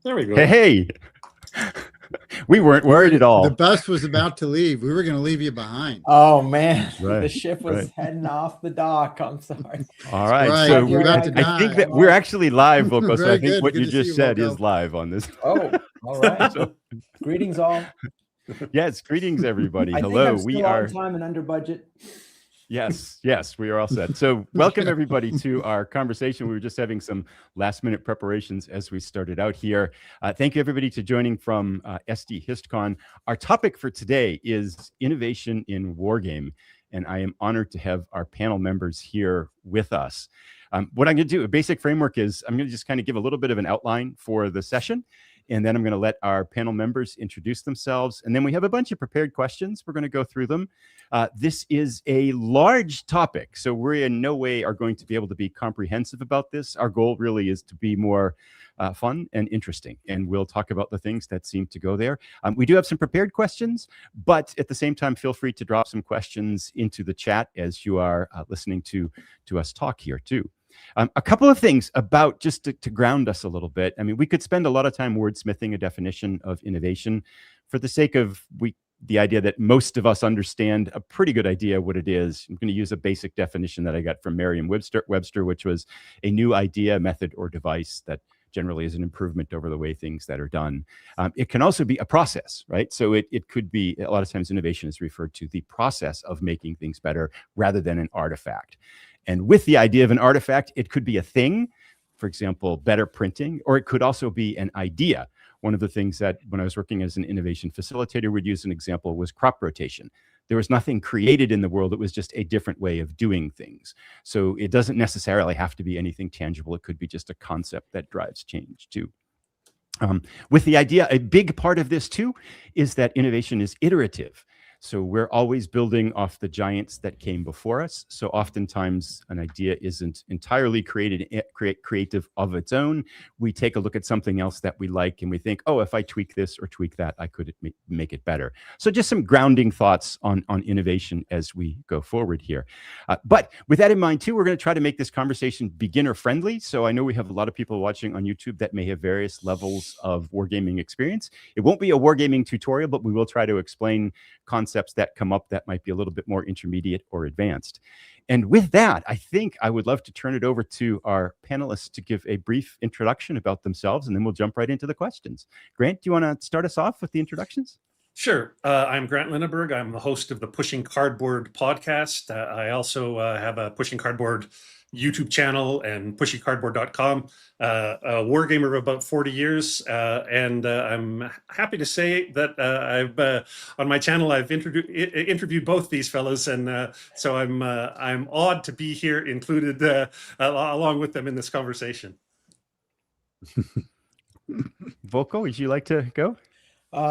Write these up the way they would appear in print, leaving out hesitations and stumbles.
There we go. Hey. We weren't worried at all. The bus was about to leave. We were going to leave you behind. Oh man, Right, the ship was heading off the dock. I'm sorry. All right, Right, so you're about to I die. think that we're actually live, Volko. So Very I think good. what Good you to see just you, said Volko. is live on this. Oh, all right. So, Greetings all. yes, greetings everybody. I Hello, think I'm we still are. on time and under budget. Yes, we are all set. So welcome everybody to our conversation. We were just having some last minute preparations as we started out here. Thank you everybody to joining from SD HistCon. Our topic for today is innovation in wargame. And I am honored to have our panel members here with us. What I'm going to do, a basic framework is I'm going to just kind of give a little bit of an outline for the session. And then I'm going to let our panel members introduce themselves. And then we have a bunch of prepared questions. We're going to go through them. This is a large topic, so we in no way are going to be able to be comprehensive about this. Our goal really is to be more fun and interesting. And we'll talk about the things that seem to go there. We do have some prepared questions, but at the same time, feel free to drop some questions into the chat as you are listening to us talk here too. A couple of things about just to ground us a little bit. I mean, we could spend a lot of time wordsmithing a definition of innovation for the sake of the idea that most of us understand a pretty good idea what it is. I'm going to use a basic definition that I got from Merriam-Webster, which was a new idea, method, or device that generally is an improvement over the way things that are done. It can also be a process, right? So it could be, a lot of times innovation is referred to the process of making things better rather than an artifact. And with the idea of an artifact, it could be a thing, for example, better printing, or it could also be an idea. One of the things that when I was working as an innovation facilitator would use an example was crop rotation. There was nothing created in the world. It was just a different way of doing things. So it doesn't necessarily have to be anything tangible. It could be just a concept that drives change too. With the idea, a big part of this too is that innovation is iterative. So we're always building off the giants that came before us. So oftentimes an idea isn't entirely creative of its own. We take a look at something else that we like and we think, oh, if I tweak this or tweak that, I could make it better. So just some grounding thoughts on innovation as we go forward here. But with that in mind too, we're going to try to make this conversation beginner friendly. So I know we have a lot of people watching on YouTube that may have various levels of wargaming experience. It won't be a wargaming tutorial, but we will try to explain concepts that come up that might be a little bit more intermediate or advanced. And with that, I think I would love to turn it over to our panelists to give a brief introduction about themselves, and then we'll jump right into the questions. Grant, do you want to start us off with the introductions? Sure. I'm Grant Linneberg. I'm the host of the Pushing Cardboard podcast. I also have a Pushing Cardboard YouTube channel and pushingcardboard.com, a wargamer of about 40 years. And I'm happy to say that I've on my channel, I've interviewed both these fellows. And so I'm awed to be here included along with them in this conversation. Volko, would you like to go?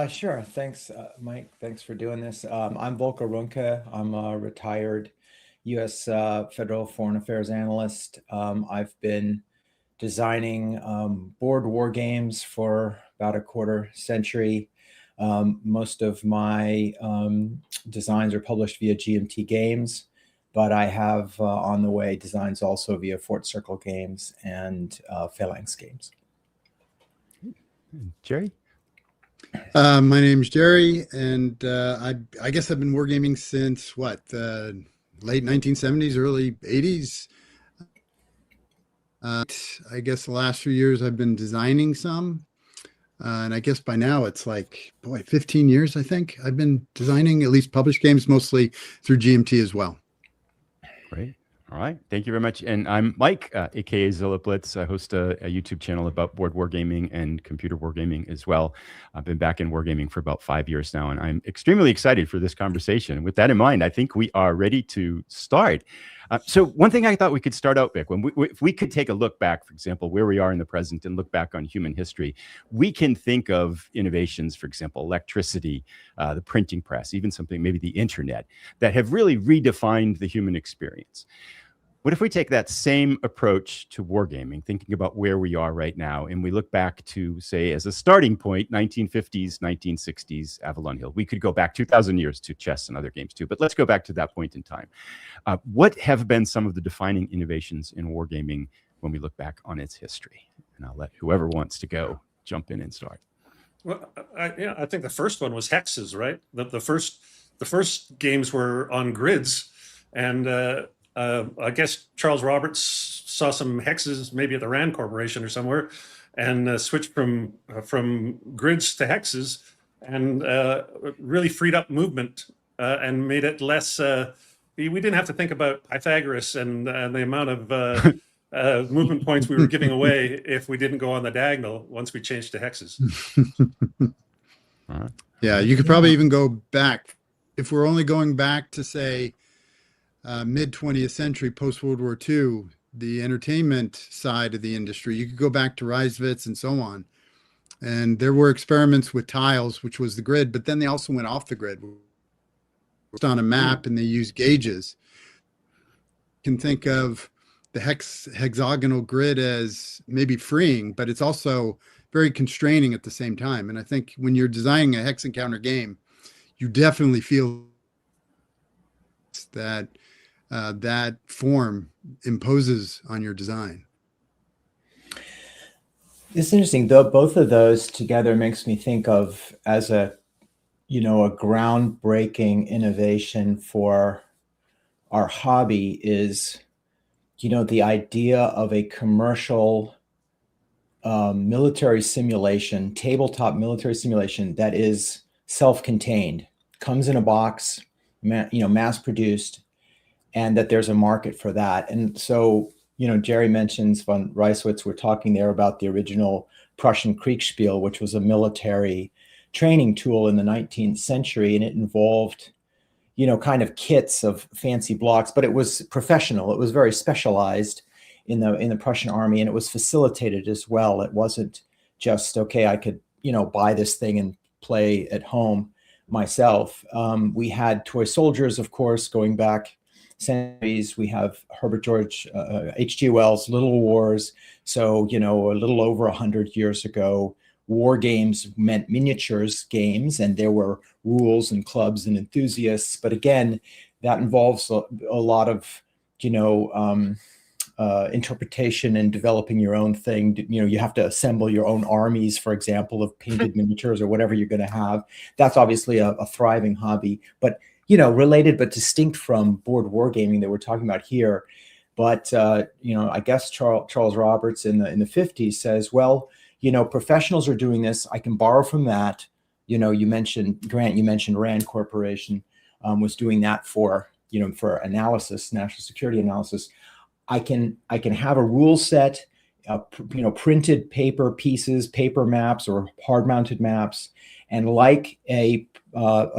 Sure. Thanks, Mike. Thanks for doing this. I'm Volko Ruhnke. I'm a retired U.S. Federal Foreign Affairs analyst. I've been designing board war games for about a quarter century. Most of my designs are published via GMT Games, but I have on the way designs also via Fort Circle Games and Phalanx Games. Jerry? My name's Jerry, and I guess I've been wargaming since what, late 1970s, early 80s. I guess the last few years I've been designing some, and I guess by now it's like, boy, 15 years, I think I've been designing, at least published games, mostly through GMT as well. Great. All right. Thank you very much. And I'm Mike, aka Zilla Blitz. I host a YouTube channel about board wargaming and computer wargaming as well. I've been back in wargaming for about 5 years now, and I'm extremely excited for this conversation. With that in mind, I think we are ready to start. So one thing I thought we could start out with, if we could take a look back, for example, where we are in the present and look back on human history, we can think of innovations, for example, electricity, the printing press, even something, maybe the internet, that have really redefined the human experience. What if we take that same approach to wargaming, thinking about where we are right now, and we look back to, say, as a starting point, 1950s, 1960s, Avalon Hill. We could go back 2,000 years to chess and other games too, but let's go back to that point in time. What have been some of the defining innovations in wargaming when we look back on its history? And I'll let whoever wants to go jump in and start. Well, I think the first one was hexes, right? The first games were on grids, and I guess Charles Roberts saw some hexes maybe at the Rand Corporation or somewhere, and switched from grids to hexes, and really freed up movement and made it less. We didn't have to think about Pythagoras and the amount of movement points we were giving away if we didn't go on the diagonal once we changed to hexes. Yeah, you could probably even go back. If we're only going back to, say, mid 20th century, post World War II, the entertainment side of the industry, you could go back to Reiswitz and so on. And there were experiments with tiles, which was the grid, but then they also went off the grid on a map, and they used gauges. You can think of the hexagonal grid as maybe freeing, but it's also very constraining at the same time. And I think when you're designing a hex encounter game, you definitely feel that that form imposes on your design. It's interesting, though. Both of those together makes me think of as a groundbreaking innovation for our hobby is, the idea of a commercial military simulation, tabletop military simulation that is self-contained, comes in a box, mass produced, and that there's a market for that. And so, Jerry mentions von Reiswitz. We're talking there about the original Prussian Kriegspiel, which was a military training tool in the 19th century, and it involved, kind of kits of fancy blocks, but it was professional. It was very specialized in the Prussian army, and it was facilitated as well. It wasn't just, okay, I could, buy this thing and play at home myself. We had toy soldiers, of course, going back centuries. We have Herbert George, H.G. Wells' Little Wars. So, a little over 100 years ago, war games meant miniatures games, and there were rules and clubs and enthusiasts. But again, that involves a lot of, interpretation and developing your own thing. You have to assemble your own armies, for example, of painted miniatures or whatever you're going to have. That's obviously a thriving hobby, but related but distinct from board wargaming that we're talking about here. But I guess Charles Roberts in the 50s says, well, professionals are doing this. I can borrow from that. You mentioned Grant. You mentioned Rand Corporation was doing that for analysis, national security analysis. I can have a rule set, printed paper pieces, paper maps or hard-mounted maps, and like a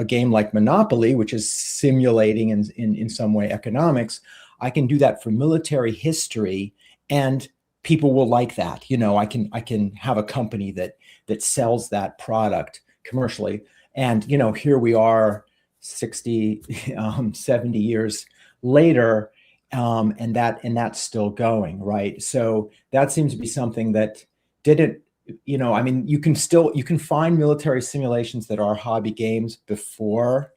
game like Monopoly, which is simulating in some way economics, I can do that for military history, and people will like that. I can have a company that sells that product commercially, and here we are, 60, 70 years later. And that's still going, right? So that seems to be something that didn't, you can find military simulations that are hobby games before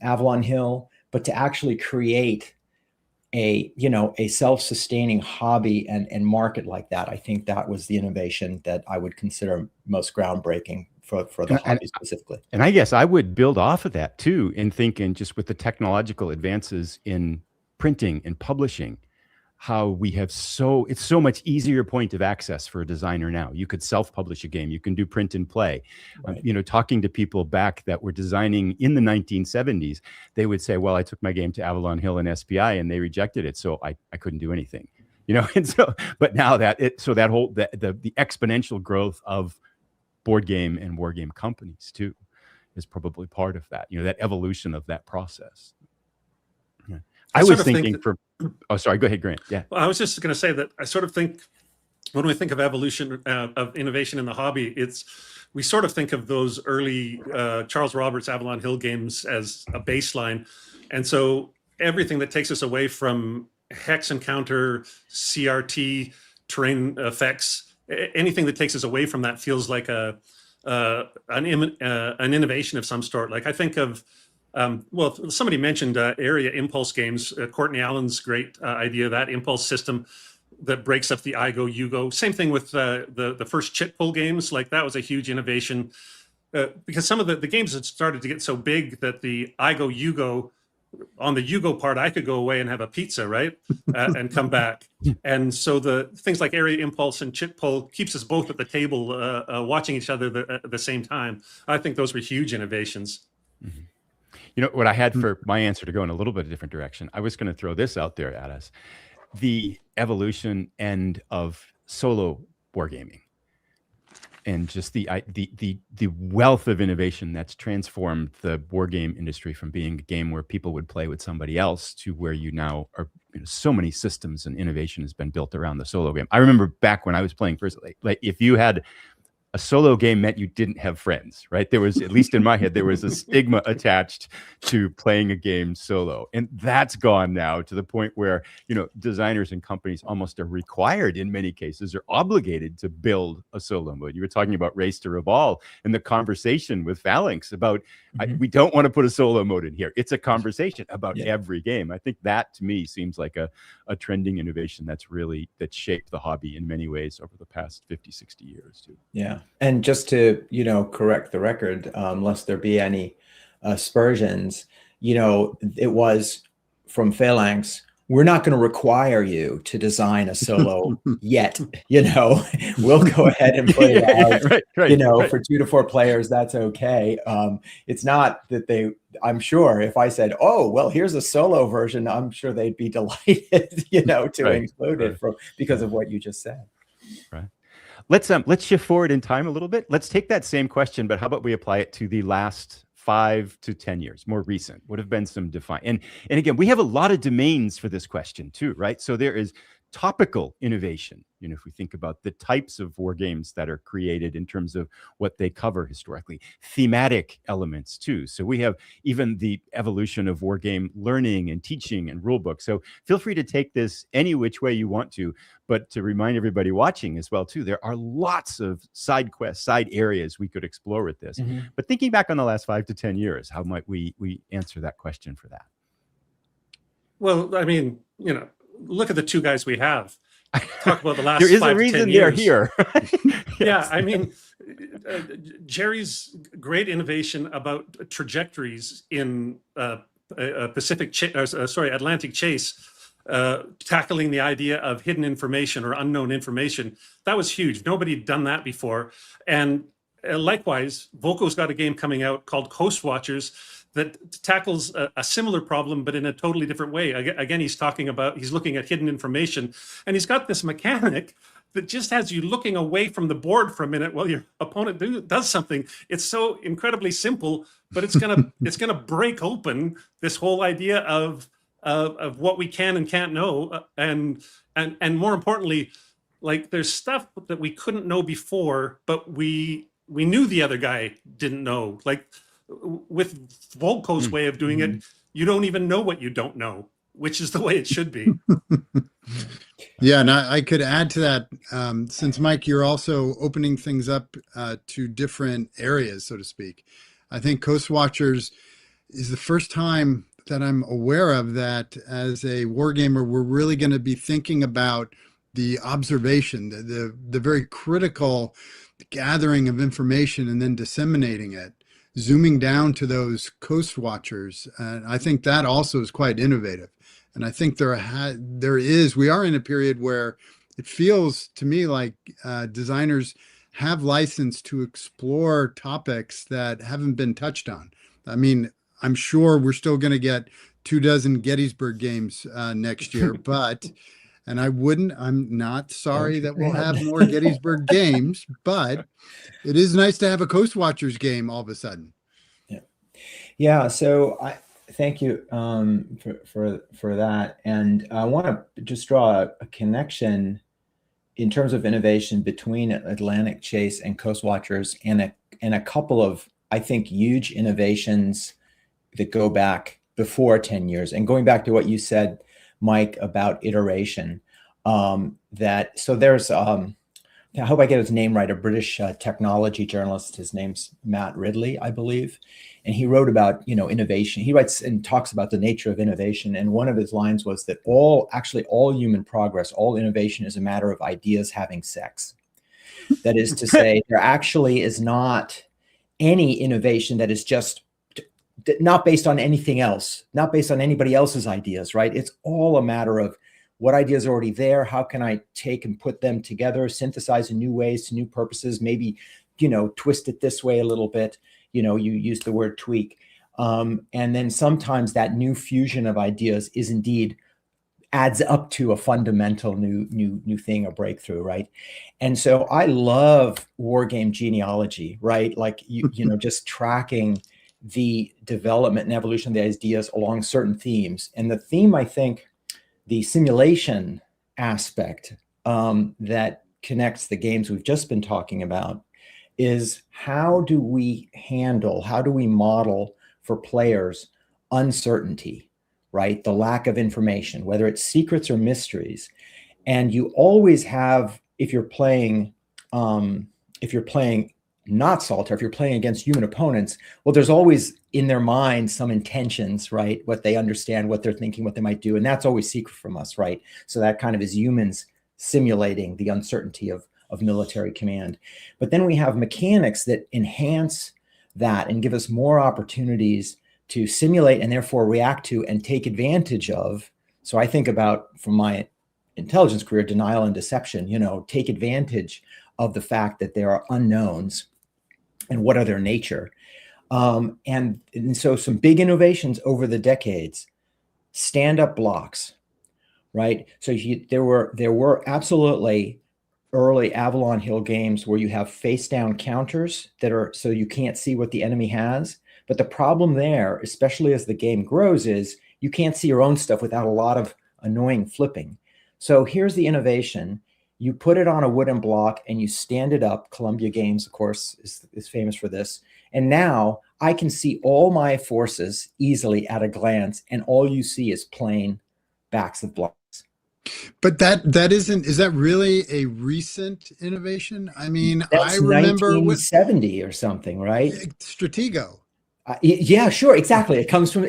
Avalon Hill, but to actually create a self-sustaining hobby and market like that, I think that was the innovation that I would consider most groundbreaking for the hobby specifically. And I guess I would build off of that too, in thinking just with the technological advances in printing and publishing, how we have it's so much easier point of access for a designer now. You could self-publish a game, you can do print and play. Right. Talking to people back that were designing in the 1970s, they would say, well, I took my game to Avalon Hill and SPI and they rejected it, so I couldn't do anything. And so, but now that the exponential growth of board game and war game companies too is probably part of that, that evolution of that process. I was thinking sorry, go ahead, Grant. Yeah. Well, I was just going to say that I sort of think when we think of evolution of innovation in the hobby, we sort of think of those early Charles Roberts Avalon Hill games as a baseline. And so everything that takes us away from hex encounter, CRT, terrain effects, anything that takes us away from that feels like an innovation of some sort. Like I think of, somebody mentioned area impulse games. Courtney Allen's great idea, that impulse system. that breaks up the I go, you go. Same thing with the first chit pull games. Like that was a huge innovation because some of the games had started to get so big that the I go, you go, on the you go part, I could go away and have a pizza, right? And come back. And so the things like area impulse and chit pull keeps us both at the table watching each other at the same time. I think those were huge innovations. Mm-hmm. You know, what I had for my answer to go in a little bit of a different direction, I was going to throw this out there at us. The evolution end of solo wargaming and just the wealth of innovation that's transformed the war game industry from being a game where people would play with somebody else to where you now are, you know, so many systems and innovation has been built around the solo game. I remember back when I was playing first, like if you had a solo game meant you didn't have friends, right? There was, at least in my head, there was a stigma attached to playing a game solo. And that's gone now to the point where, you know, designers and companies almost are required in many cases or obligated to build a solo mode. You were talking about Race to Revolve and the conversation with Phalanx about, we don't want to put a solo mode in here. It's a conversation about every game. I think that to me seems like a trending innovation that's shaped the hobby in many ways over the past 50, 60 years too. Yeah. And just to, you know, correct the record, lest there be any aspersions, you know, it was from Phalanx, we're not going to require you to design a solo yet, you know, we'll go ahead and put it out, you know, for 2 to 4 players, that's okay. It's not that I'm sure if I said, oh, well, here's a solo version, I'm sure they'd be delighted, you know, to include it because of what you just said. Right. Let's shift forward in time a little bit. Let's take that same question, but how about we apply it to the last 5 to 10 years, more recent, would have been some define. And again, we have a lot of domains for this question too, right? So there is topical innovation. You know, if we think about the types of war games that are created in terms of what they cover historically, thematic elements too. So we have even the evolution of war game learning and teaching and rule books. So feel free to take this any which way you want to, but to remind everybody watching as well too, there are lots of side quests, side areas we could explore with this. But thinking back on the last 5 to 10 years, how might we answer that question for that? Well, I mean, you know, look at the 2 guys we have. Talk about the last there is 5 a reason to 10 they're years. here. Yeah, I mean, Jerry's great innovation about trajectories in Atlantic Chase, tackling the idea of hidden information or unknown information. That was huge. Nobody had done that before. And likewise, Volko's got a game coming out called Coast Watchers that tackles a similar problem, but in a totally different way. Again, he's looking at hidden information, and he's got this mechanic that just has you looking away from the board for a minute while your opponent does something. It's so incredibly simple, but it's gonna break open this whole idea of what we can and can't know, and more importantly, like there's stuff that we couldn't know before, but we knew the other guy didn't know. Like with Volko's way of doing it, you don't even know what you don't know, which is the way it should be. Yeah, and I could add to that, since Mike, you're also opening things up to different areas, so to speak. I think Coast Watchers is the first time that I'm aware of that as a wargamer, we're really going to be thinking about the observation, the very critical gathering of information and then disseminating it, zooming down to those Coast Watchers. And I think that also is quite innovative. And I think we are in a period where it feels to me like designers have license to explore topics that haven't been touched on. I mean, I'm sure we're still going to get 24 Gettysburg games next year, I'm not sorry that we'll have more Gettysburg games, but it is nice to have a Coast Watchers game all of a sudden. Yeah. So thank you for that. And I want to just draw a connection in terms of innovation between Atlantic Chase and Coast Watchers and a couple of, I think, huge innovations that go back before 10 years. And going back to what you said, Mike, about iteration, so there's I hope I get his name right, a British technology journalist. His name's Matt Ridley, I believe. And he wrote about, innovation. He writes and talks about the nature of innovation. And one of his lines was that all human progress, all innovation is a matter of ideas having sex. That is to say, there actually is not any innovation that is just not based on anything else, not based on anybody else's ideas, right? It's all a matter of what ideas are already there. How can I take and put them together, synthesize in new ways to new purposes, maybe, twist it this way a little bit. You use the word tweak. And then sometimes that new fusion of ideas is indeed adds up to a fundamental new thing, a breakthrough, right? And so I love wargame genealogy, right? Like, just tracking the development and evolution of the ideas along certain themes. And the theme, I think, the simulation aspect that connects the games we've just been talking about is how do we model for players uncertainty, right? The lack of information, whether it's secrets or mysteries. And you always have, if you're playing not solitaire, if you're playing against human opponents, well, there's always in their mind some intentions, right? What they understand, what they're thinking, what they might do. And that's always secret from us, right? So that kind of is humans simulating the uncertainty of military command. But then we have mechanics that enhance that and give us more opportunities to simulate and therefore react to and take advantage of. So I think about, from my intelligence career, denial and deception, take advantage of the fact that there are unknowns and what are their nature. And so some big innovations over the decades, stand-up blocks, right? So there were absolutely early Avalon Hill games where you have face-down counters that are, so you can't see what the enemy has. But the problem there, especially as the game grows, is you can't see your own stuff without a lot of annoying flipping. So here's the innovation. You put it on a wooden block and you stand it up. Columbia Games, of course, is famous for this. And now I can see all my forces easily at a glance, and all you see is plain backs of blocks. But is that really a recent innovation? I mean, That's I remember 1970 or something, right? Stratego. Yeah, sure, exactly. It comes from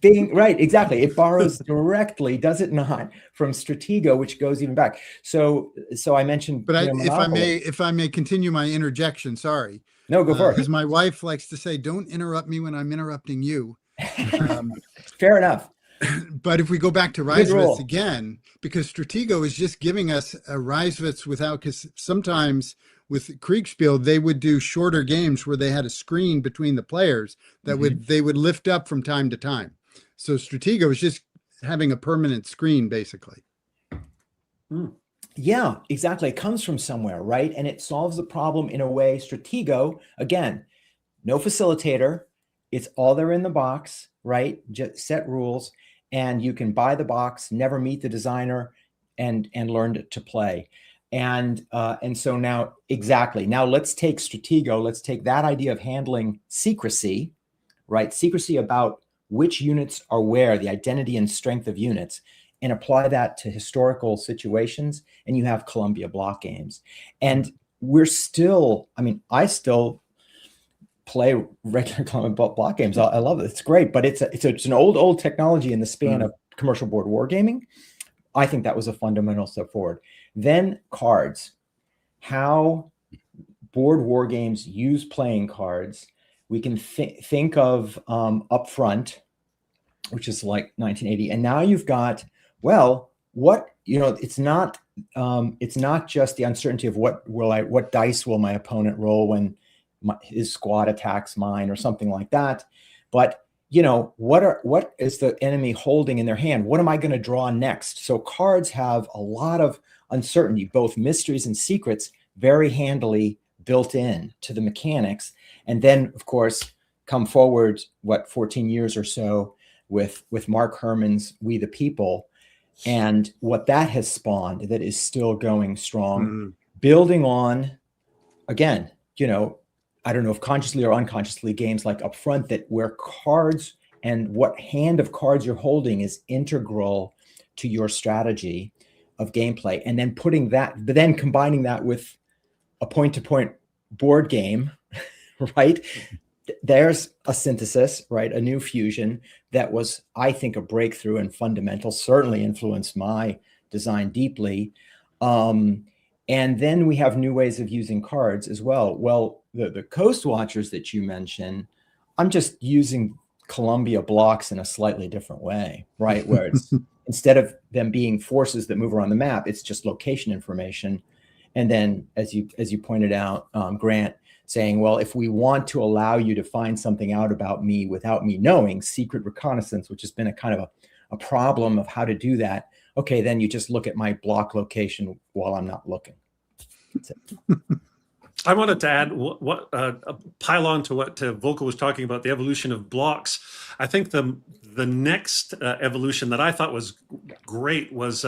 being right, exactly. It borrows directly, does it not, from Stratego, which goes even back. So I mentioned, but if I may continue my interjection, sorry. No, go for it. Because my wife likes to say, "Don't interrupt me when I'm interrupting you." Fair enough. But if we go back to Reiswitz again, because Stratego is just giving us a Reiswitz without, because sometimes with Kriegspiel, they would do shorter games where they had a screen between the players that they would lift up from time to time. So Stratego is just having a permanent screen, basically. Yeah, exactly. It comes from somewhere, right? And it solves the problem in a way. Stratego, again, no facilitator. It's all there in the box, right? Just set rules. And you can buy the box, never meet the designer, and learn to play. And so now, exactly. Now let's take Stratego. Let's take that idea of handling secrecy, right? Secrecy about which units are where, the identity and strength of units, and apply that to historical situations. And you have Columbia block games. And we're still, I still play regular Columbia block games. I love it. It's great, but it's an old technology in the span of commercial board wargaming. I think that was a fundamental step forward. Then cards, how board war games use playing cards. We can think of Upfront, which is like 1980. And now you've got, it's not just the uncertainty of what dice will my opponent roll when his squad attacks mine or something like that. But what is the enemy holding in their hand? What am I going to draw next? So cards have a lot of uncertainty, both mysteries and secrets, very handily built in to the mechanics. And then, of course, come forward, 14 years or so with Mark Herman's We the People, and what that has spawned that is still going strong, building on, again, I don't know if consciously or unconsciously, games like Upfront that where cards and what hand of cards you're holding is integral to your strategy of gameplay, and then combining that with a point-to-point board game, right? There's a synthesis, right? A new fusion that was, I think, a breakthrough and fundamental, certainly influenced my design deeply. And then we have new ways of using cards as well. Well, the Coast Watchers that you mentioned, I'm just using Columbia blocks in a slightly different way, right? Where it's instead of them being forces that move around the map, it's just location information. And then, as you pointed out, Grant, saying, well, if we want to allow you to find something out about me without me knowing, secret reconnaissance, which has been a kind of a problem of how to do that. Okay, then you just look at my block location while I'm not looking. That's it. I wanted to add pile on to what Volko was talking about, the evolution of blocks. I think the next evolution that I thought was great was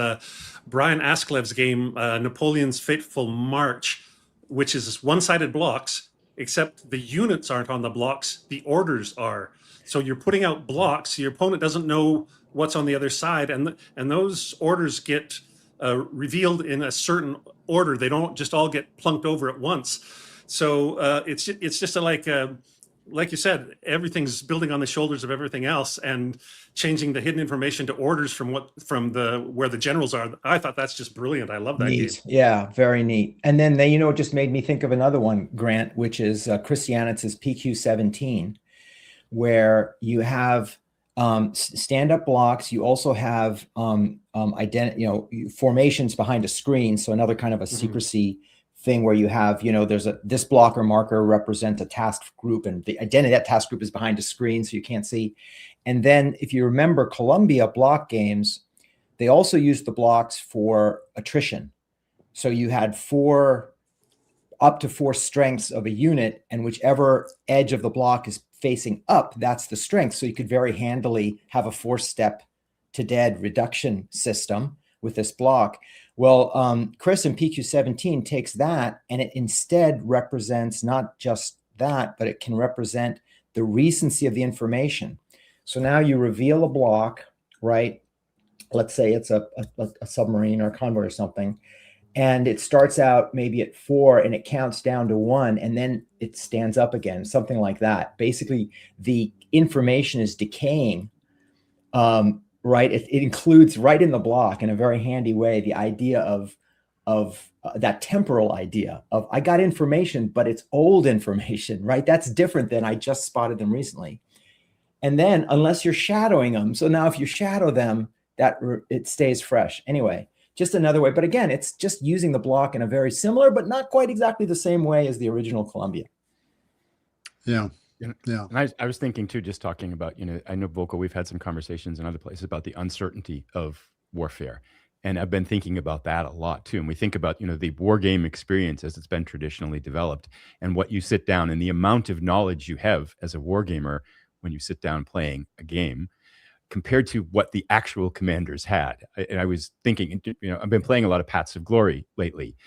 Brian Asklev's game, Napoleon's Fateful March, which is one-sided blocks, except the units aren't on the blocks, the orders are. So you're putting out blocks, your opponent doesn't know what's on the other side, and those orders get revealed in a certain order. They don't just all get plunked over at once. So it's just like you said, everything's building on the shoulders of everything else and changing the hidden information to orders from where the generals are. I thought that's just brilliant. I love that game. Yeah, very neat. And then they, it just made me think of another one, Grant, which is Christianitz's PQ-17, where you have stand-up blocks. You also have formations behind a screen. So another kind of a secrecy thing where you have, there's this block or marker represents a task group, and the identity of that task group is behind a screen, so you can't see. And then if you remember Columbia block games, they also used the blocks for attrition. So you had up to four strengths of a unit, and whichever edge of the block is facing up, that's the strength. So you could very handily have a 4-step to dead reduction system with this block. Well, Chris in PQ-17 takes that, and it instead represents not just that, but it can represent the recency of the information. So now you reveal a block, right? Let's say it's a submarine or a convoy or something, and it starts out maybe at 4 and it counts down to 1, and then it stands up again, something like that. Basically, the information is decaying, right? It includes right in the block in a very handy way the idea of that temporal idea of I got information, but it's old information, right? That's different than I just spotted them recently. And then unless you're shadowing them, so now if you shadow them, it stays fresh. Anyway, just another way. But again, it's just using the block in a very similar, but not quite exactly the same way as the original Columbia. Yeah. Yeah. And I was thinking too, just talking about, I know Volko, we've had some conversations in other places about the uncertainty of warfare. And I've been thinking about that a lot too. And we think about, the war game experience as it's been traditionally developed, and what you sit down and the amount of knowledge you have as a war gamer when you sit down playing a game compared to what the actual commanders had. And I was thinking, I've been playing a lot of Paths of Glory lately,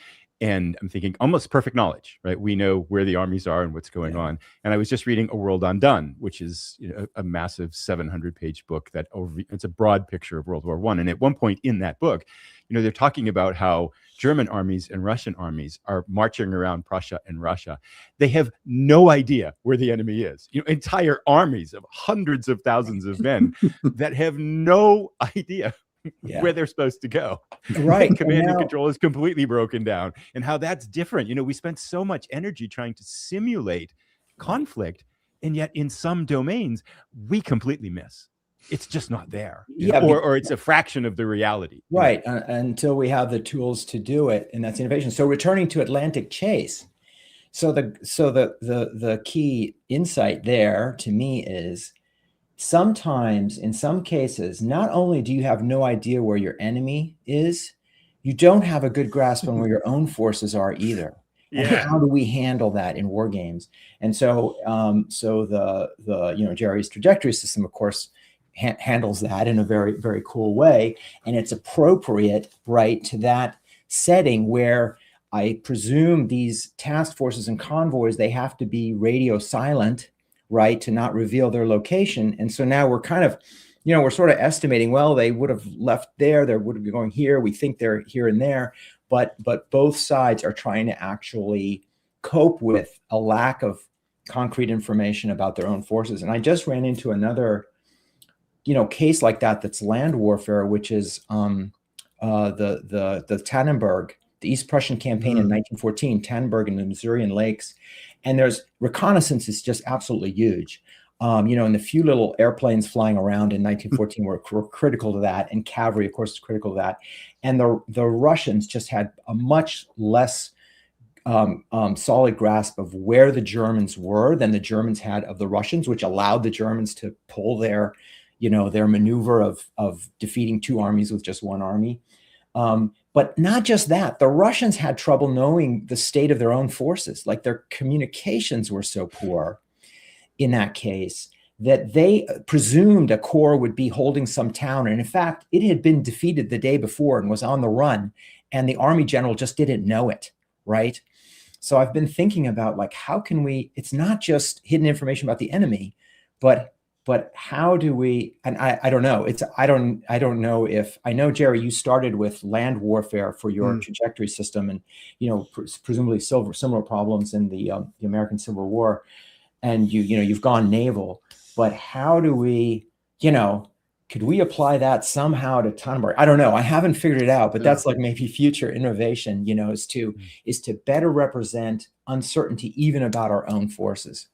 and I'm thinking almost perfect knowledge, right? We know where the armies are and what's going on. And I was just reading A World Undone, which is a massive 700-page book it's a broad picture of World War I. And at one point in that book, they're talking about how German armies and Russian armies are marching around Prussia and Russia. They have no idea where the enemy is. Entire armies of hundreds of thousands of men that have no idea where they're supposed to go. Right. Command and control is completely broken down, and how that's different. We spent so much energy trying to simulate conflict, and yet in some domains we completely miss. It's just not there. Or it's a fraction of the reality. Right. Until we have the tools to do it. And that's innovation. So returning to Atlantic Chase. So the key insight there to me is sometimes, in some cases, not only do you have no idea where your enemy is, you don't have a good grasp on where your own forces are either. And how do we handle that in war games? And so the Jerry's trajectory system, of course, handles that in a very, very cool way. And it's appropriate, right, to that setting where I presume these task forces and convoys, they have to be radio silent, right, to not reveal their location. And so now we're kind of, we're sort of estimating, well, they would have left there, they would have been going here, we think they're here and there. but both sides are trying to actually cope with a lack of concrete information about their own forces. And I just ran into another, case like that that's land warfare, which is the Tannenberg, the East Prussian campaign in 1914, Tannenberg and the Masurian Lakes. And there's reconnaissance is just absolutely huge. And the few little airplanes flying around in 1914 were critical to that. And cavalry, of course, is critical to that. And the Russians just had a much less solid grasp of where the Germans were than the Germans had of the Russians, which allowed the Germans to pull their maneuver of defeating two armies with just one army. But not just that, the Russians had trouble knowing the state of their own forces. Like, their communications were so poor in that case that they presumed a corps would be holding some town. And in fact, it had been defeated the day before and was on the run. And the army general just didn't know it, right? So I've been thinking about, like, how can we, it's not just hidden information about the enemy, but how do we, and I don't know, I don't know if, I know, Jerry, you started with land warfare for your trajectory system, and, presumably similar problems in the American Civil War, and you've gone naval, but how do we, could we apply that somehow to Tannenberg? I don't know. I haven't figured it out, but that's like maybe future innovation, is to better represent uncertainty even about our own forces.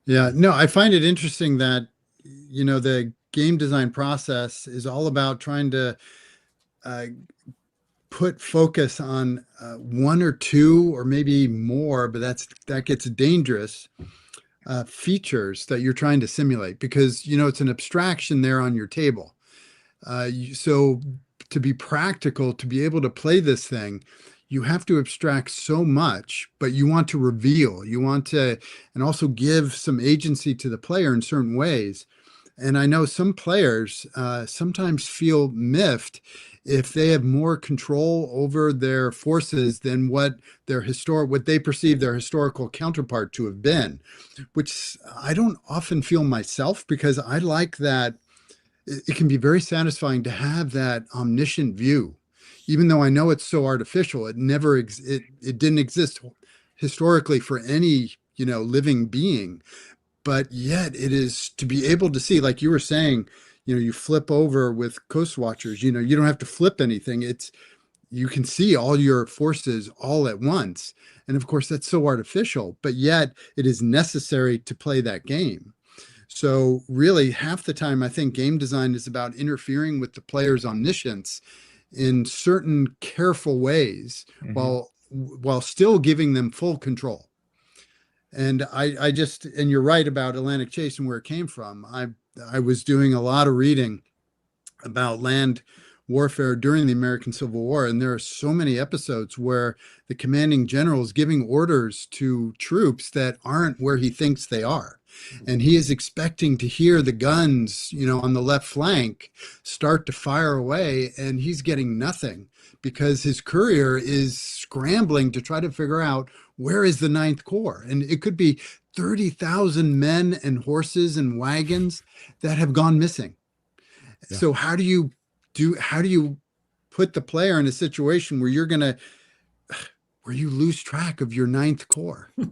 Yeah, no, I find it interesting that, the game design process is all about trying to put focus on one or two or maybe more, but that gets dangerous, features that you're trying to simulate, because, it's an abstraction there on your table. So to be practical, to be able to play this thing, you have to abstract so much, but you want to reveal, and also give some agency to the player in certain ways. And I know some players sometimes feel miffed if they have more control over their forces than what they perceive their historical counterpart to have been, which I don't often feel myself, because I like that. It can be very satisfying to have that omniscient view, even though I know it's so artificial. It didn't exist historically for any, living being. But yet it is to be able to see, like you were saying, you flip over with Coast Watchers, you don't have to flip anything. You can see all your forces all at once. And of course, that's so artificial, but yet it is necessary to play that game. So really, half the time, I think game design is about interfering with the player's omniscience in certain careful ways, while still giving them full control. And and you're right about Atlantic Chase and where it came from. I was doing a lot of reading about land warfare during the American Civil War, and there are so many episodes where the commanding general is giving orders to troops that aren't where he thinks they are. And he is expecting to hear the guns, on the left flank start to fire away, and he's getting nothing because his courier is scrambling to try to figure out where is the Ninth Corps. And it could be 30,000 men and horses and wagons that have gone missing. Yeah. So how do you put the player in a situation where you lose track of your Ninth Corps? Yeah.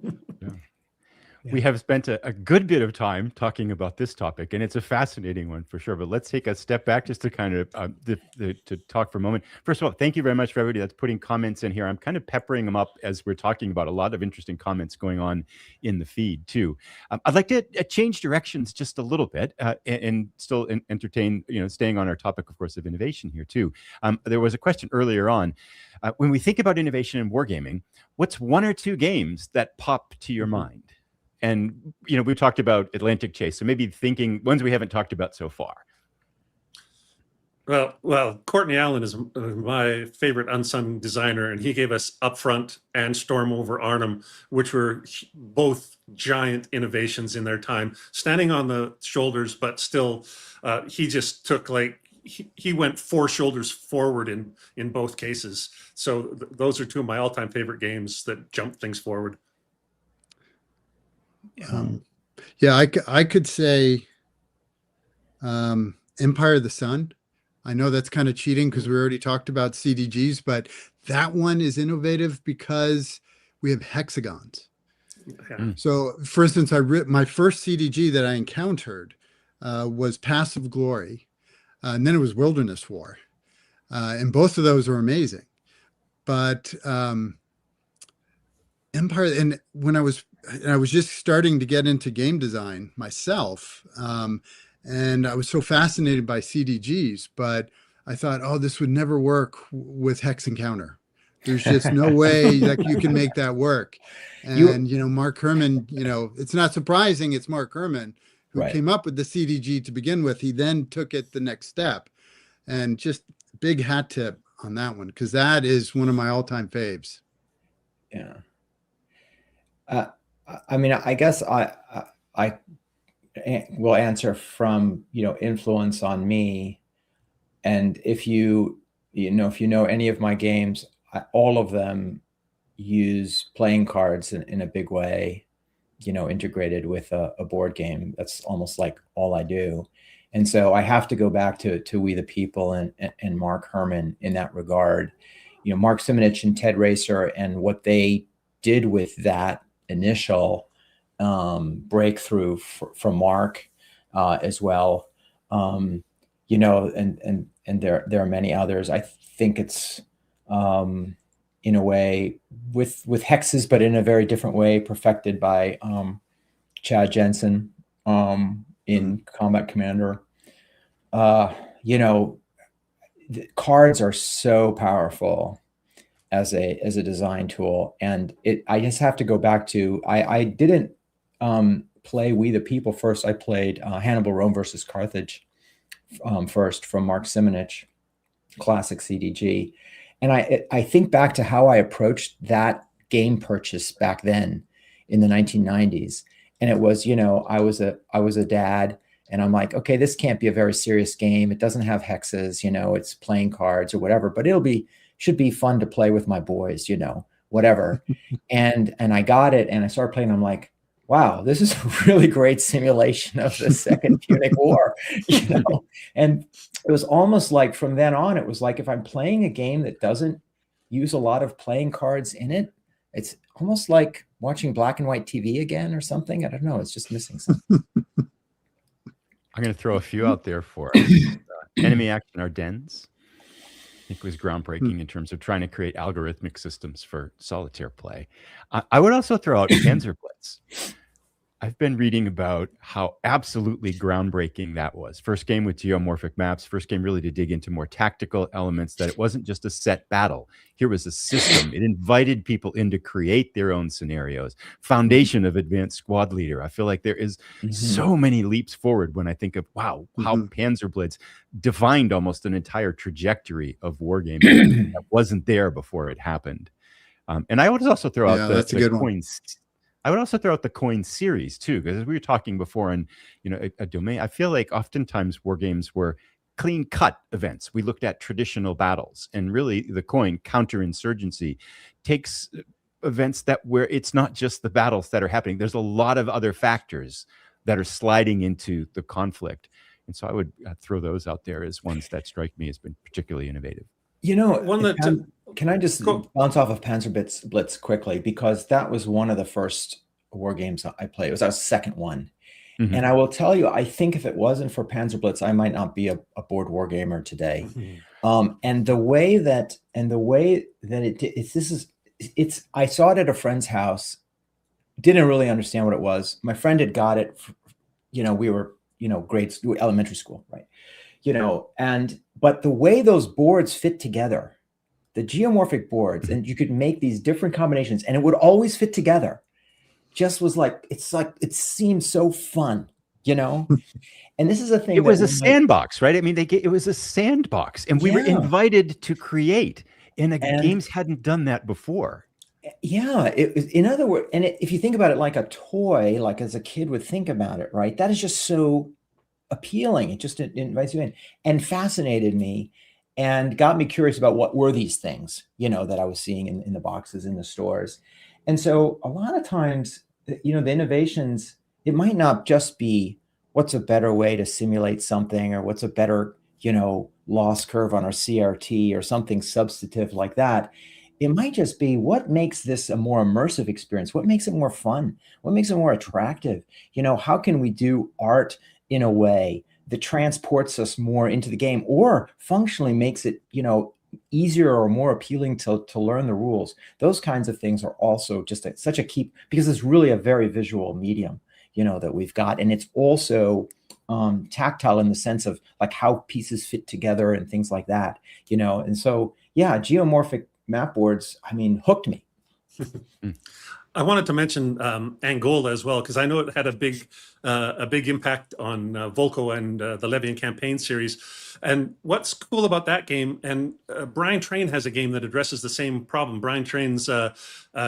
We have spent a good bit of time talking about this topic, and it's a fascinating one for sure. But let's take a step back just to kind of to talk for a moment. First of all, thank you very much for everybody that's putting comments in here. I'm kind of peppering them up as we're talking about a lot of interesting comments going on in the feed too. I'd like to change directions just a little bit and still entertain, staying on our topic, of course, of innovation here too. There was a question earlier on. When we think about innovation in wargaming, what's one or two games that pop to your mind? And, we've talked about Atlantic Chase, so maybe thinking ones we haven't talked about so far. Well, Courtney Allen is my favorite unsung designer, and he gave us Upfront and Storm over Arnhem, which were both giant innovations in their time, standing on the shoulders, but still, he just took he went 4 shoulders forward in both cases. So those are two of my all-time favorite games that jump things forward. I could say Empire of the Sun. I know that's kind of cheating because we already talked about CDGs, but that one is innovative because we have hexagons. Yeah. So, for instance, my first CDG that I encountered was Passive Glory, and then it was Wilderness War, and both of those were amazing. But Empire, and when I was just starting to get into game design myself, and I was so fascinated by CDGs, but I thought, oh, this would never work with Hex Encounter. There's just no way that you can make that work. And, Mark Herman, it's not surprising it's Mark Herman who came up with the CDG to begin with. He then took it the next step, and just big hat tip on that one, because that is one of my all-time faves. Yeah. I mean, I guess I will answer from, influence on me. And if you know any of my games, all of them use playing cards in a big way, integrated with a board game. That's almost like all I do. And so I have to go back to We the People and Mark Herman in that regard. Mark Simonich and Ted Racer, and what they did with that initial breakthrough from Mark as well. And there are many others. I think it's in a way with hexes, but in a very different way, perfected by Chad Jensen in Combat Commander. The cards are so powerful as a design tool, and I just have to go back to, I didn't play We the People first. I played Hannibal Rome versus Carthage first from Mark Simonich, classic CDG. And I think back to how I approached that game purchase back then in the 1990s. And it was, I was a dad, and I'm like, okay, this can't be a very serious game. It doesn't have hexes, it's playing cards or whatever, but should be fun to play with my boys, whatever. and I got it, and I started playing. I'm like, wow, this is a really great simulation of the Second Punic War, And it was almost like from then on, it was like, if I'm playing a game that doesn't use a lot of playing cards in it, it's almost like watching black and white TV again or something. I don't know. It's just missing something. I'm going to throw a few out there for us. Enemy Action Ardennes. I think it was groundbreaking in terms of trying to create algorithmic systems for solitaire play. I would also throw out Panzerblitz. I've been reading about how absolutely groundbreaking that was. First game with geomorphic maps, first game really to dig into more tactical elements, that it wasn't just a set battle. Here was a system. It invited people in to create their own scenarios. Foundation of Advanced Squad Leader. I feel like there is so many leaps forward when I think of, wow, how Panzerblitz defined almost an entire trajectory of wargaming that wasn't there before it happened. And I would also throw out the coins. I would also throw out the coin series too, because as we were talking before in a domain, I feel like oftentimes war games were clean cut events. We looked at traditional battles, and really the coin counterinsurgency takes events where it's not just the battles that are happening. There's a lot of other factors that are sliding into the conflict. And so I would throw those out there as ones that strike me as being particularly innovative. Can I just bounce off of Panzerblitz quickly, because that was one of the first war games I played. It was our second one. And I will tell you, I think if it wasn't for Panzerblitz, I might not be a board war gamer today. And the way that I saw it at a friend's house, didn't really understand what it was. My friend had got it, we were, elementary school, right? But the way those boards fit together, the geomorphic boards, and you could make these different combinations and it would always fit together, just was like, it seemed so fun, And this is a thing. It was a sandbox, right? I mean, it was a sandbox, and we were invited to create, and games hadn't done that before. Yeah, it was, in other words, and if you think about it like a toy, like as a kid would think about it, right? That is just so appealing. It just invites you in and fascinated me and got me curious about what were these things, that I was seeing in the boxes in the stores. And so a lot of times, the innovations, it might not just be what's a better way to simulate something, or what's a better, loss curve on our CRT or something substantive like that. it might just be what makes this a more immersive experience, what makes it more fun, what makes it more attractive. How can we do art in a way that transports us more into the game, or functionally makes it easier or more appealing to learn the rules. Those kinds of things are also just such a key, because it's really a very visual medium that we've got, and it's also tactile in the sense of like how pieces fit together and things like that. And so yeah, geomorphic map boards, hooked me. I wanted to mention Angola as well, because I know it had a big impact on Volko and the Levian campaign series. And what's cool about that game, and Brian Train has a game that addresses the same problem. Brian Train's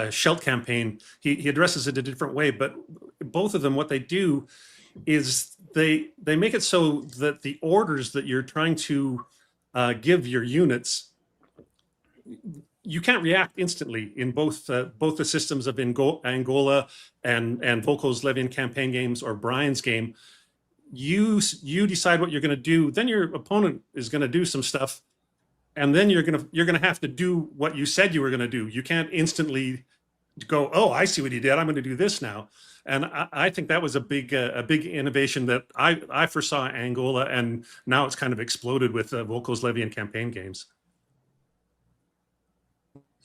Shelt campaign, he addresses it a different way, but both of them, what they do is they make it so that the orders that you're trying to give your units, you can't react instantly in both the systems of Angola and Volko's Levian campaign games or Brian's game. You decide what you're going to do, then your opponent is going to do some stuff, and then you're going to have to do what you said you were going to do. You can't instantly go, oh, I see what he did, I'm going to do this now. And I think that was a big innovation that I foresaw in Angola, and now it's kind of exploded with Volko's Levian campaign games.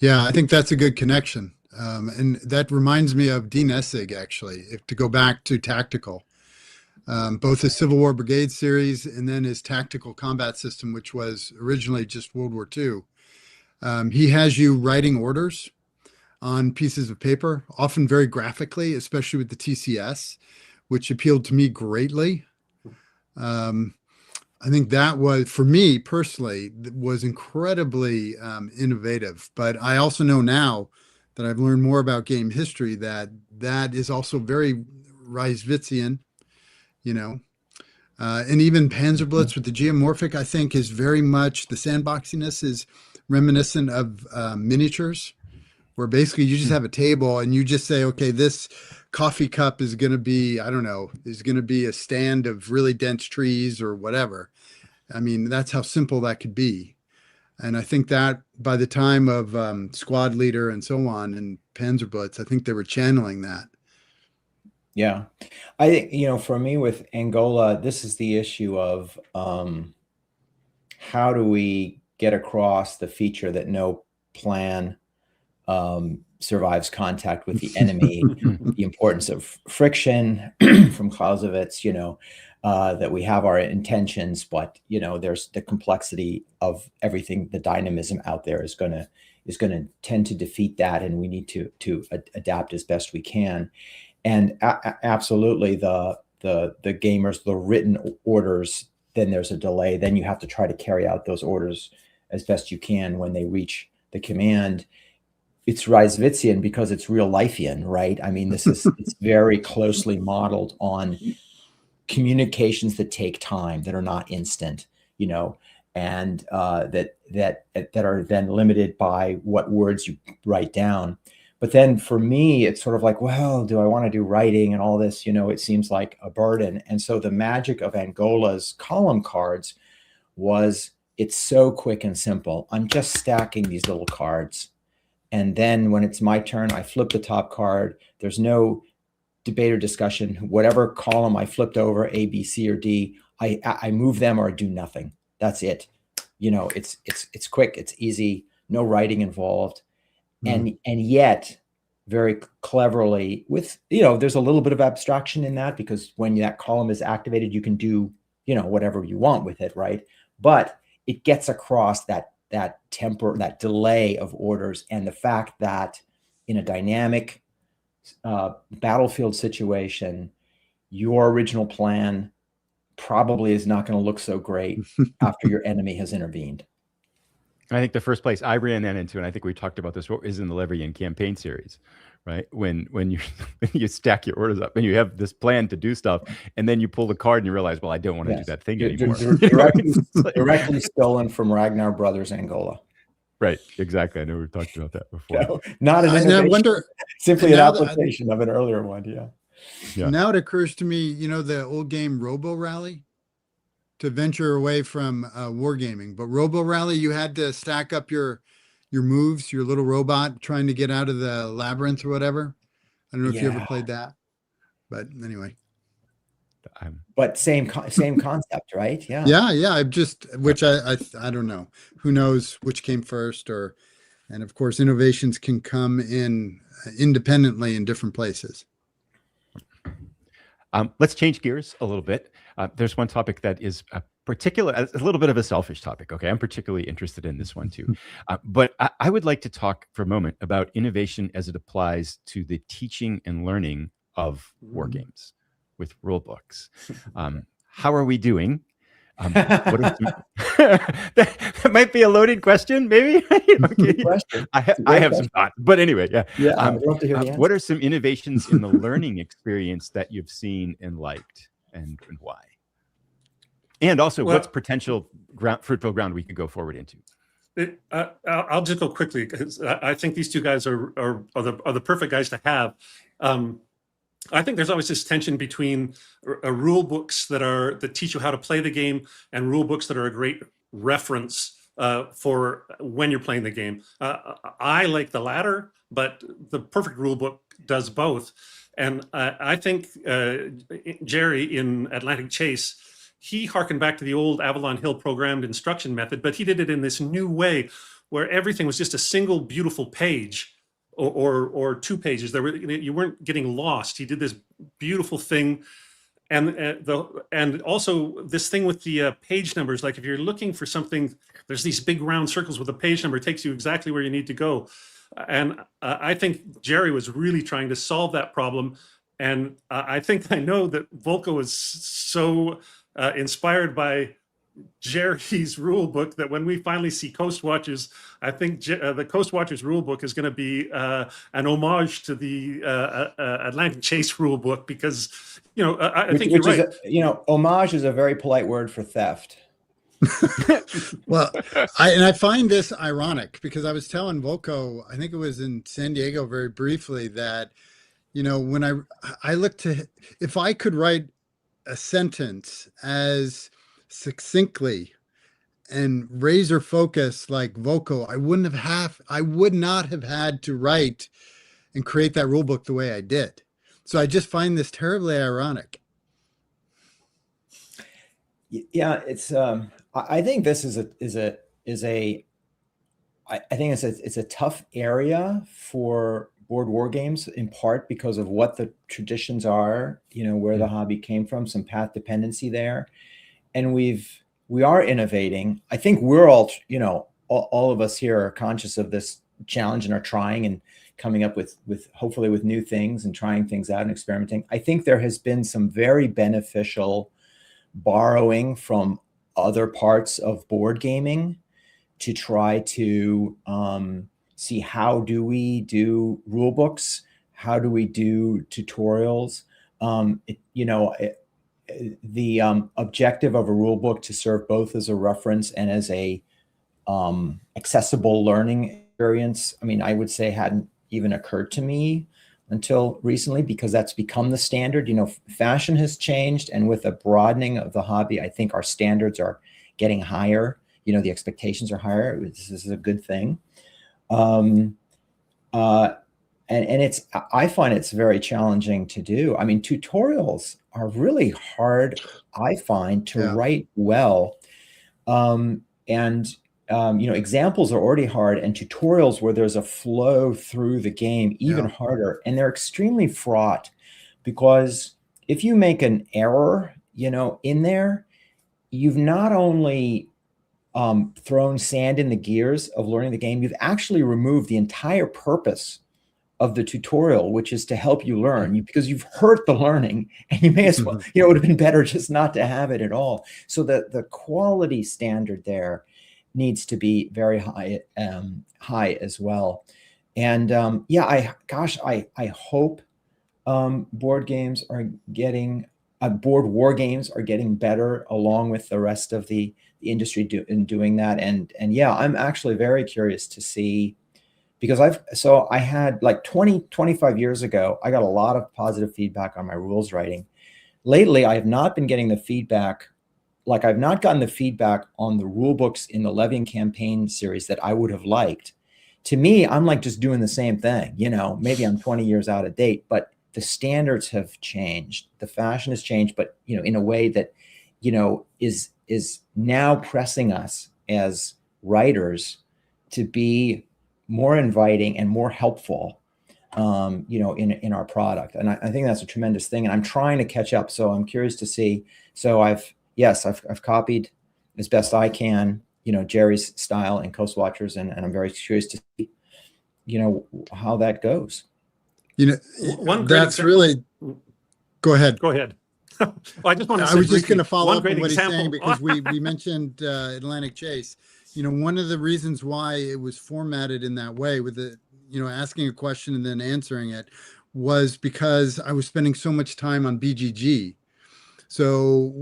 Yeah, I think that's a good connection. And that reminds me of Dean Essig, actually, to go back to tactical. Both the Civil War Brigade series and then his tactical combat system, which was originally just World War II. He has you writing orders on pieces of paper, often very graphically, especially with the TCS, which appealed to me greatly. I think that was, for me personally, was incredibly innovative. But I also know now that I've learned more about game history that is also very Reiswitzian, and even Panzerblitz with the geomorphic, I think, is very much, the sandboxiness is reminiscent of miniatures, where basically you just have a table and you just say, okay, this coffee cup is going to be, I don't know, is going to be a stand of really dense trees or whatever. That's how simple that could be. And I think that by the time of Squad Leader and so on and Panzerblitz, I think they were channeling that. Yeah. I think, for me with Angola, this is the issue of how do we get across the feature that no plan survives contact with the enemy, the importance of friction from Clausewitz, that we have our intentions, but there's the complexity of everything. The dynamism out there is going to tend to defeat that, and we need to adapt as best we can. And absolutely, the gamers, the written orders, then there's a delay. Then you have to try to carry out those orders as best you can when they reach the command. It's Reiswitzian because it's real lifeian, right? It's very closely modeled on communications that take time, that are not instant, and that are then limited by what words you write down. But then for me, it's sort of like, well, do I want to do writing and all this? It seems like a burden. And so the magic of Angola's column cards was it's so quick and simple. I'm just stacking these little cards. And then when it's my turn, I flip the top card. There's no debate or discussion. Whatever column I flipped over, A, B, C, or D, I move them or do nothing. That's it. It's quick, it's easy, no writing involved. And yet very cleverly with, there's a little bit of abstraction in that, because when that column is activated, you can do, whatever you want with it, right? But it gets across that delay of orders, and the fact that in a dynamic battlefield situation, your original plan probably is not going to look so great after your enemy has intervened. I think the first place I ran that into, and I think we talked about this, is in the Levian campaign series, right? When you stack your orders up and you have this plan to do stuff, and then you pull the card and you realize, well, I don't want to do that thing anymore. Directly stolen from Ragnar Brothers Angola. Right, exactly. I know we've talked about that before. No, not an innovation, I wonder, simply an application of an earlier one. Yeah. Now it occurs to me, the old game Robo Rally, to venture away from wargaming, but Robo Rally, you had to stack up your your moves, your little robot trying to get out of the labyrinth or whatever. I don't know if you ever Yeah. played that, but anyway. But same concept, right? Yeah. Yeah. I've just, which I don't know. Who knows which came first, and of course, innovations can come in independently in different places. Let's change gears a little bit. There's one topic that is a little bit of a selfish topic. Okay, I'm particularly interested in this one too. But I would like to talk for a moment about innovation as it applies to the teaching and learning of war games with rule books. How are we doing? What are that might be a loaded question, maybe. Okay. Question. I have some thought, but anyway, yeah. I'd love to hear the answer. What are some innovations in the learning experience that you've seen and liked, and why? And also, what's potential fruitful ground we could go forward into? I'll just go quickly because I think these two guys are the perfect guys to have. I think there's always this tension between rule books that teach you how to play the game and rule books that are a great reference for when you're playing the game. I like the latter, but the perfect rule book does both. And I think Jerry in Atlantic Chase, he harkened back to the old Avalon Hill programmed instruction method, but he did it in this new way where everything was just a single beautiful page. Or 2 pages. You weren't getting lost. He did this beautiful thing, and also this thing with the page numbers. Like if you're looking for something, there's these big round circles with a page number. It takes you exactly where you need to go. And I think Jerry was really trying to solve that problem. And I think I know that Volko was so inspired by Jerry's rule book that when we finally see Coast Watchers, I think the Coast Watchers rule book is going to be an homage to the Atlantic Chase rule book because, I think you're right. Homage is a very polite word for theft. Well, I find this ironic because I was telling Volko, I think it was in San Diego very briefly, that, when I look to, if I could write a sentence as succinctly and razor focus like Volko, I would not have had to write and create that rule book the way I did. So I just find this terribly ironic. Yeah, it's I think this is a tough area for board war games, in part because of what the traditions are, where the hobby came from, some path dependency there. And we are innovating. I think we're all, all of us here are conscious of this challenge and are trying and coming up with hopefully with new things and trying things out and experimenting. I think there has been some very beneficial borrowing from other parts of board gaming to try to see how do we do rule books, how do we do tutorials, the objective of a rule book to serve both as a reference and as a accessible learning experience. I mean, I would say hadn't even occurred to me until recently because that's become the standard. Fashion has changed, and with a broadening of the hobby, I think our standards are getting higher. The expectations are higher. This is a good thing. And I find it's very challenging to do. I mean, tutorials are really hard, I find, to write well. Examples are already hard, and tutorials where there's a flow through the game, even harder. And they're extremely fraught because if you make an error, in there, you've not only thrown sand in the gears of learning the game, you've actually removed the entire purpose of the tutorial, which is to help you learn, because you've hurt the learning, and you may as well, it would have been better just not to have it at all. So the quality standard there needs to be very high as well. And I hope board games are getting board war games are getting better along with the rest of the industry in doing that. And I'm actually very curious to see, because I had like 25 years ago, I got a lot of positive feedback on my rules writing. Lately, I have not been getting the feedback. Like, I've not gotten the feedback on the rule books in the Levian campaign series that I would have liked. to me, I'm like just doing the same thing. Maybe I'm 20 years out of date, but the standards have changed. The fashion has changed, but in a way that is now pressing us as writers to be more inviting and more helpful, in our product. And I think that's a tremendous thing. And I'm trying to catch up. So I'm curious to see. So I've copied as best I can, Jerry's style and Coast Watchers, and I'm very curious to see, how that goes. That's really. Go ahead. Go ahead. I just want to. I was just going to follow up on what example. he's saying, because we mentioned Atlantic Chase. One of the reasons why it was formatted in that way, with the asking a question and then answering it, was because I was spending so much time on BGG. So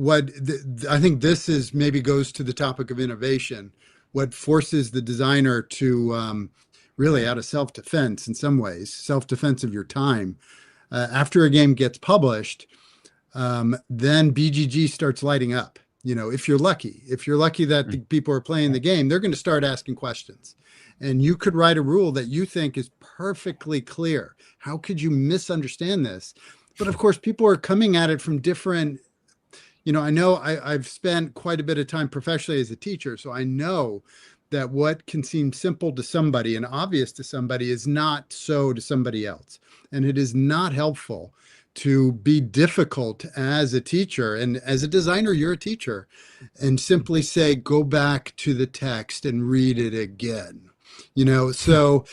I think this is maybe goes to the topic of innovation. What forces the designer to really, out of self-defense, in some ways, self-defense of your time, after a game gets published, then BGG starts lighting up. If you're lucky that the people are playing the game, they're going to start asking questions. And you could write a rule that you think is perfectly clear. How could you misunderstand this? But of course, people are coming at it from different, I know I've spent quite a bit of time professionally as a teacher, so I know that what can seem simple to somebody and obvious to somebody is not so to somebody else. And it is not helpful to be difficult as a teacher, and as a designer, you're a teacher, and simply say, go back to the text and read it again. So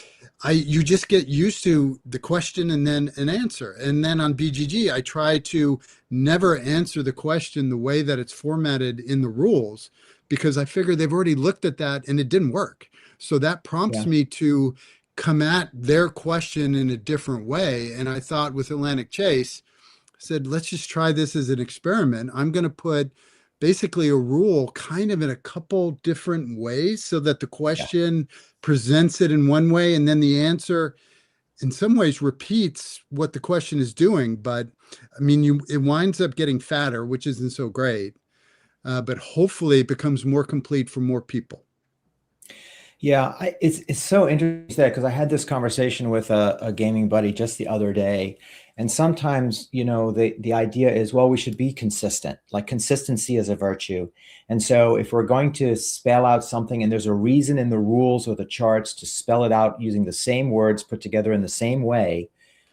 you just get used to the question and then an answer. And then on BGG, I try to never answer the question the way that it's formatted in the rules, because I figure they've already looked at that and it didn't work. So that prompts me to come at their question in a different way. And I thought with Atlantic Chase, I said, let's just try this as an experiment. I'm going to put basically a rule kind of in a couple different ways, so that the question presents it in one way, and then the answer in some ways repeats what the question is doing. But I mean, it winds up getting fatter, which isn't so great, but hopefully it becomes more complete for more people. Yeah, it's so interesting, because I had this conversation with a gaming buddy just the other day. And sometimes, the idea is, well, we should be consistent. Like, consistency is a virtue. And so if we're going to spell out something and there's a reason in the rules or the charts to spell it out using the same words put together in the same way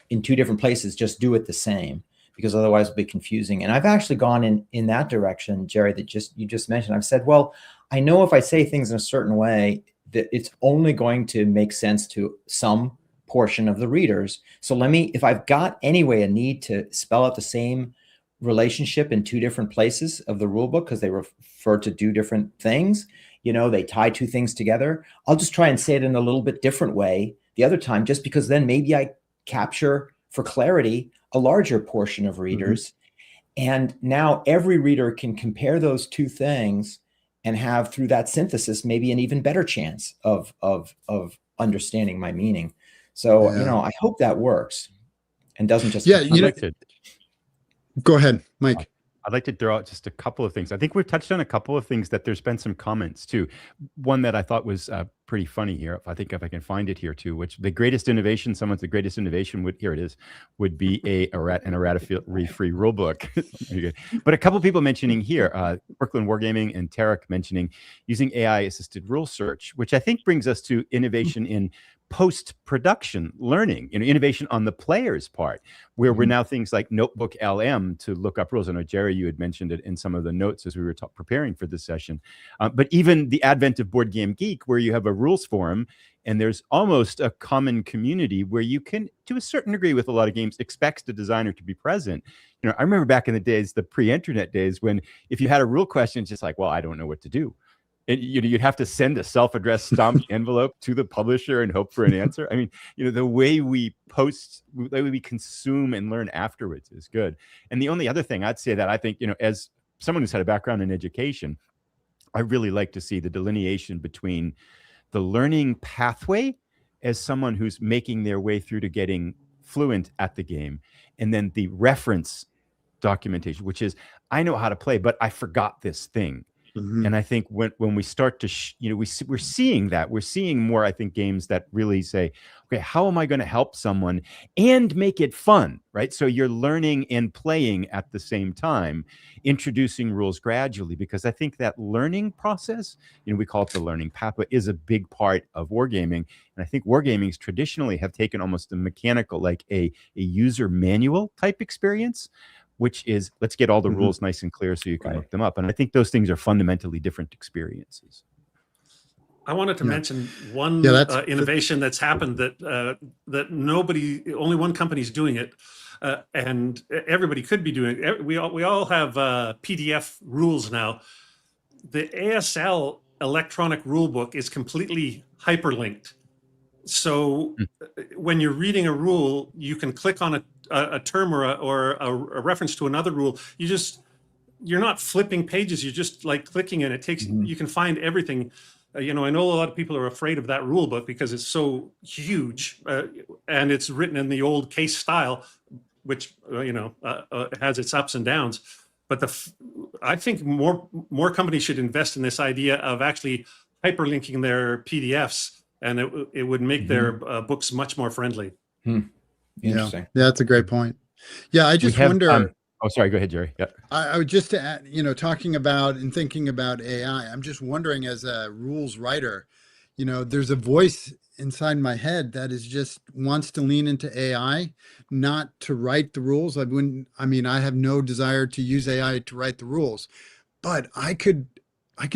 in two different places, just do it the same, because otherwise it'll be confusing. And I've actually gone in that direction, Jerry, that you just mentioned. I've said, well, I know if I say things in a certain way, that it's only going to make sense to some portion of the readers. So if I've got anyway a need to spell out the same relationship in two different places of the rule book, because they refer to do different things, they tie two things together, I'll just try and say it in a little bit different way the other time, just because then maybe I capture, for clarity, a larger portion of readers. And now every reader can compare those two things and have, through that synthesis, maybe an even better chance of understanding my meaning. So, I hope that works and doesn't just. Yeah, go ahead, Mike. I'd like to throw out just a couple of things. I think we've touched on a couple of things that there's been some comments too. One that I thought was pretty funny here, if I can find it here too, which the greatest innovation would be an errata-free rule book. But a couple of people mentioning here, Brooklyn Wargaming and Tarek mentioning using AI-assisted rule search, which I think brings us to innovation in post-production learning, innovation on the player's part, where we're now things like Notebook LM to look up rules. I know, Jerry, you had mentioned it in some of the notes as we were preparing for this session. But even the advent of Board Game Geek, where you have a rules forum, and there's almost a common community where you can, to a certain degree with a lot of games, expect the designer to be present. I remember back in the days, the pre-internet days, when if you had a rule question, it's just like, well, I don't know what to do. You'd have to send a self-addressed stamped envelope to the publisher and hope for an answer. I mean, the way we consume and learn afterwards is good. And the only other thing I'd say that I think, as someone who's had a background in education, I really like to see the delineation between the learning pathway as someone who's making their way through to getting fluent at the game, and then the reference documentation, which is, I know how to play, but I forgot this thing. And I think when we start to, we're seeing that. We're seeing more, I think, games that really say, okay, how am I going to help someone and make it fun, right? So you're learning and playing at the same time, introducing rules gradually, because I think that learning process, we call it the learning pathway, is a big part of wargaming. And I think wargamings traditionally have taken almost a mechanical, like a user manual type experience, which is, let's get all the rules nice and clear so you can look them up. And I think those things are fundamentally different experiences. I wanted to mention one innovation that's happened that only one company's doing it, and everybody could be doing it. We all have PDF rules now. The ASL electronic rule book is completely hyperlinked. So when you're reading a rule, you can click on a term or a reference to another rule. You're not flipping pages. You're just like clicking, and it takes. You can find everything. I know a lot of people are afraid of that rule book because it's so huge, and it's written in the old case style, which has its ups and downs. But I think more companies should invest in this idea of actually hyperlinking their PDFs, and it would make their books much more friendly. Interesting. Yeah, that's a great point. Yeah, I just wonder. Oh, sorry. Go ahead, Jerry. Yeah. I would just add, talking about and thinking about AI, I'm just wondering, as a rules writer, there's a voice inside my head that is just wants to lean into AI, not to write the rules. I have no desire to use AI to write the rules, but I could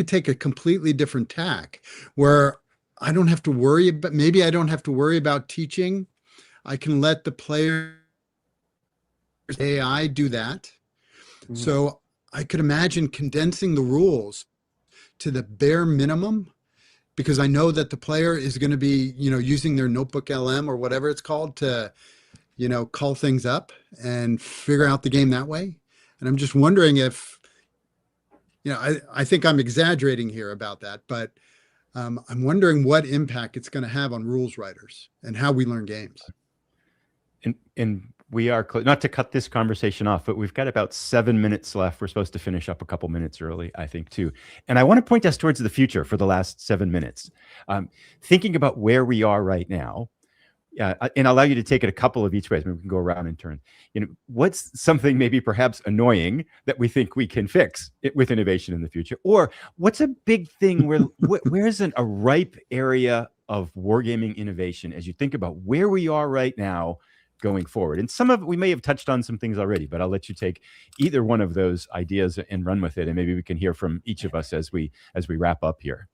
take a completely different tack where I don't have to worry about, maybe I don't have to worry about teaching. I can let the player AI do that. So I could imagine condensing the rules to the bare minimum, because I know that the player is going to be, using their notebook LM or whatever it's called to, call things up and figure out the game that way. And I'm just wondering if, I think I'm exaggerating here about that, but I'm wondering what impact it's going to have on rules writers and how we learn games. And we are not to cut this conversation off, but we've got about 7 minutes left. We're supposed to finish up a couple minutes early, I think, too. And I want to point us towards the future for the last 7 minutes. Thinking about where we are right now, and I'll allow you to take it a couple of each ways. Maybe we can go around in turn. What's something maybe perhaps annoying that we think we can fix with innovation in the future? Or what's a big thing where's a ripe area of wargaming innovation as you think about where we are right now going forward? And some of it, we may have touched on some things already, but I'll let you take either one of those ideas and run with it. And maybe we can hear from each of us as we wrap up here.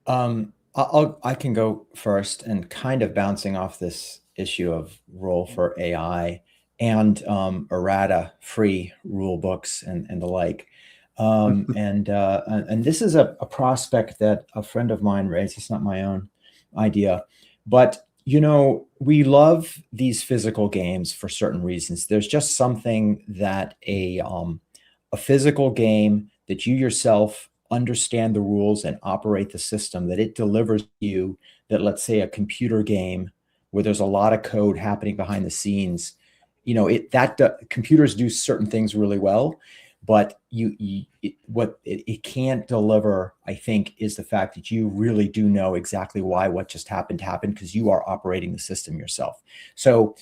I can go first, and kind of bouncing off this issue of role for AI and errata free rule books and the like. And this is a prospect that a friend of mine raised. It's not my own idea, but we love these physical games for certain reasons. There's just something that a physical game that you yourself understand the rules and operate the system that it delivers you, that, let's say, a computer game where there's a lot of code happening behind the scenes, computers do certain things really well, but what it can't deliver, I think, is the fact that you really do know exactly why what just happened because you are operating the system yourself. So,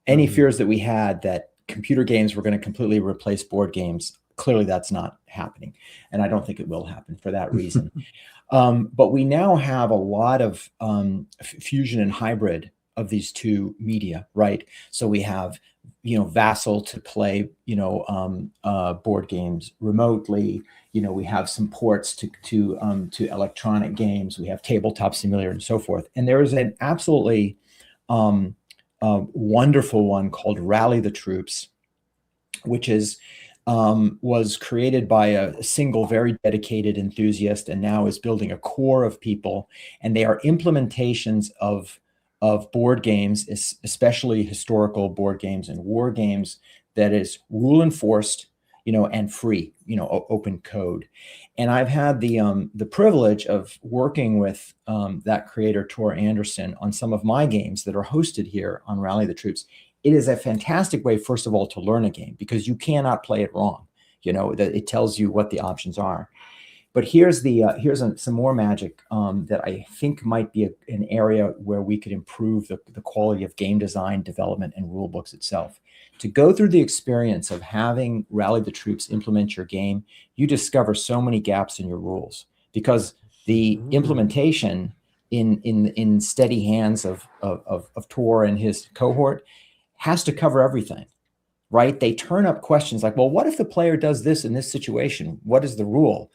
any fears that we had that computer games were going to completely replace board games, clearly that's not happening. And I don't think it will happen for that reason. But we now have a lot of fusion and hybrid of these two media, right? So we have Vassal to play, board games remotely. We have some ports to electronic games. We have tabletop simulator and so forth. And there is an absolutely wonderful one called Rally the Troops, which was created by a single, very dedicated enthusiast, and now is building a core of people. And they are implementations of board games, especially historical board games and war games, that is rule enforced, and free, open code. And I've had the privilege of working with that creator, Tor Anderson, on some of my games that are hosted here on Rally the Troops. It is a fantastic way, first of all, to learn a game, because you cannot play it wrong. that it tells you what the options are. But here's some more magic that I think might be an area where we could improve the quality of game design, development, and rule books itself. To go through the experience of having Rally the Troops implement your game, you discover so many gaps in your rules, because the implementation in steady hands of Tor and his cohort has to cover everything, right? They turn up questions like, well, what if the player does this in this situation? What is the rule?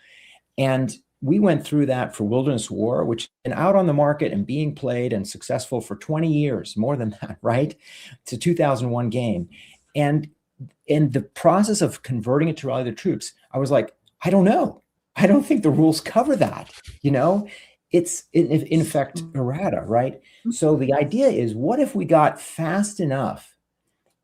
And we went through that for Wilderness War, which has been out on the market and being played and successful for 20 years, more than that, right? It's a 2001 game. And in the process of converting it to Rally the Troops, I was like, I don't know. I don't think the rules cover that. It's in effect errata, right? So the idea is, what if we got fast enough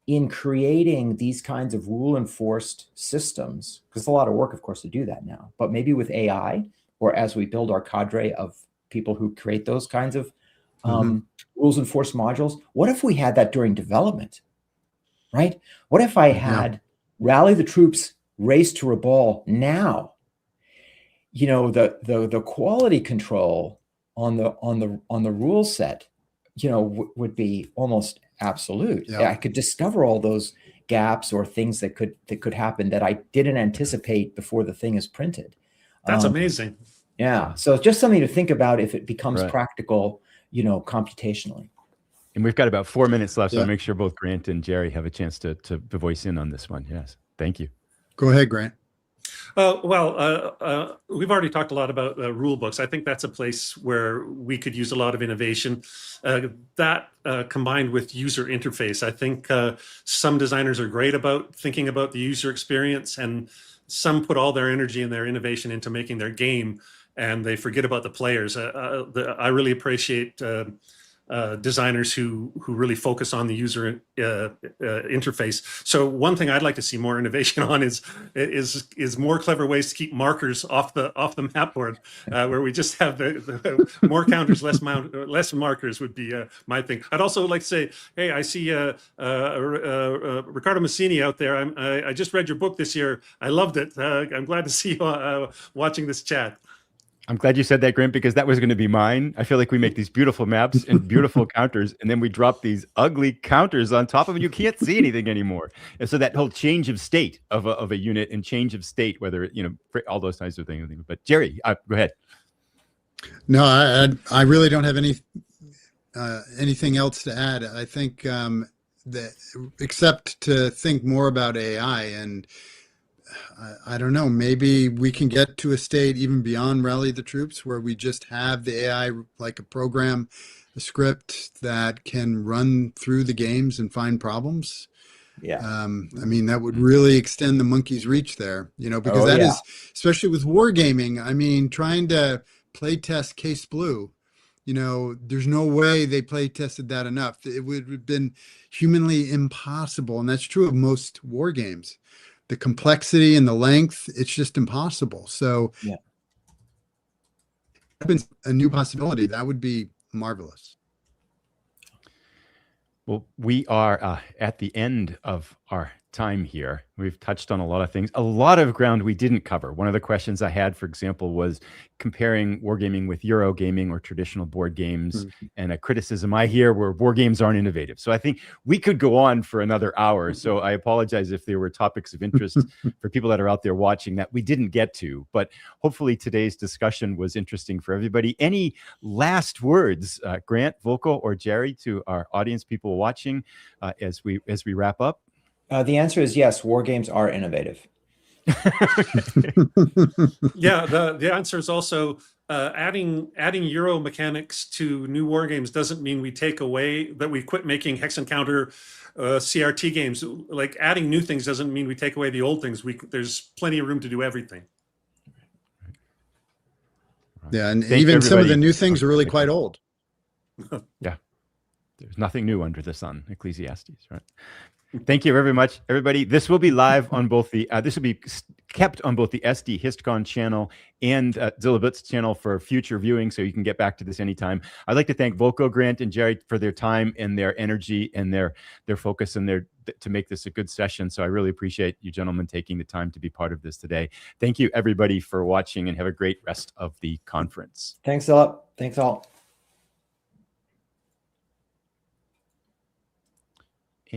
in creating these kinds of rule enforced systems, because it's a lot of work, of course, to do that now, but maybe with AI, or as we build our cadre of people who create those kinds of rules enforced modules, what if we had that during development, right? What if I had Rally the Troops, Race to Rabal now? The quality control on the rule set, would be almost absolute. Yeah. I could discover all those gaps or things that could happen that I didn't anticipate before the thing is printed. That's amazing. Yeah. So just something to think about if it becomes practical, computationally. And we've got about 4 minutes left, so I'll make sure both Grant and Jerry have a chance to voice in on this one. Yes. Thank you. Go ahead, Grant. We've already talked a lot about rule books. I think that's a place where we could use a lot of innovation. That combined with user interface, I think some designers are great about thinking about the user experience, and some put all their energy and their innovation into making their game, and they forget about the players. I really appreciate designers who really focus on the user interface. So one thing I'd like to see more innovation on is more clever ways to keep markers off the map board, where we just have the more counters, less markers would be my thing. I'd also like to say, hey, I see Riccardo Massini out there. I just read your book this year. I loved it. I'm glad to see you watching this chat. I'm glad you said that, Grant, because that was going to be mine. I feel like we make these beautiful maps and beautiful counters, and then we drop these ugly counters on top of them. You can't see anything anymore. And so that whole change of state of a unit and change of state, whether, all those kinds of things. But Jerry, go ahead. No, I really don't have anything else to add. I think that except to think more about AI, and I don't know, maybe we can get to a state even beyond Rally the Troops where we just have the AI like a program, a script that can run through the games and find problems. Yeah. I mean, that would really extend the monkey's reach there, because is, especially with wargaming, I mean, trying to play test Case Blue, there's no way they play tested that enough. It would have been humanly impossible. And that's true of most war games. The complexity and the length, it's just impossible. So a new possibility, that would be marvelous. Well, we are at the end of our time here. We've touched on a lot of things, a lot of ground we didn't cover. One of the questions I had, for example, was comparing wargaming with Eurogaming or traditional board games. And a criticism I hear where war games aren't innovative. So I think we could go on for another hour. So I apologize if there were topics of interest for people that are out there watching that we didn't get to, but hopefully today's discussion was interesting for everybody. Any last words, Grant, Volko, or Jerry, to our audience, people watching as we wrap up? The answer is yes, war games are innovative. Yeah, the answer is also adding Euro mechanics to new war games doesn't mean we take away, that we quit making hex and counter CRT games. Like adding new things doesn't mean we take away the old things. There's plenty of room to do everything. Yeah, and even some of the new things are really quite old. Yeah. There's nothing new under the sun, Ecclesiastes, right? Thank you very much, everybody. This will be live on both the, this will be kept on both the SD HistCon channel and Zillabut's channel for future viewing, so you can get back to this anytime. I'd like to thank Volko, Grant, and Jerry for their time and their energy and their focus and to make this a good session. So I really appreciate you gentlemen taking the time to be part of this today. Thank you, everybody, for watching, and have a great rest of the conference. Thanks a lot. Thanks all.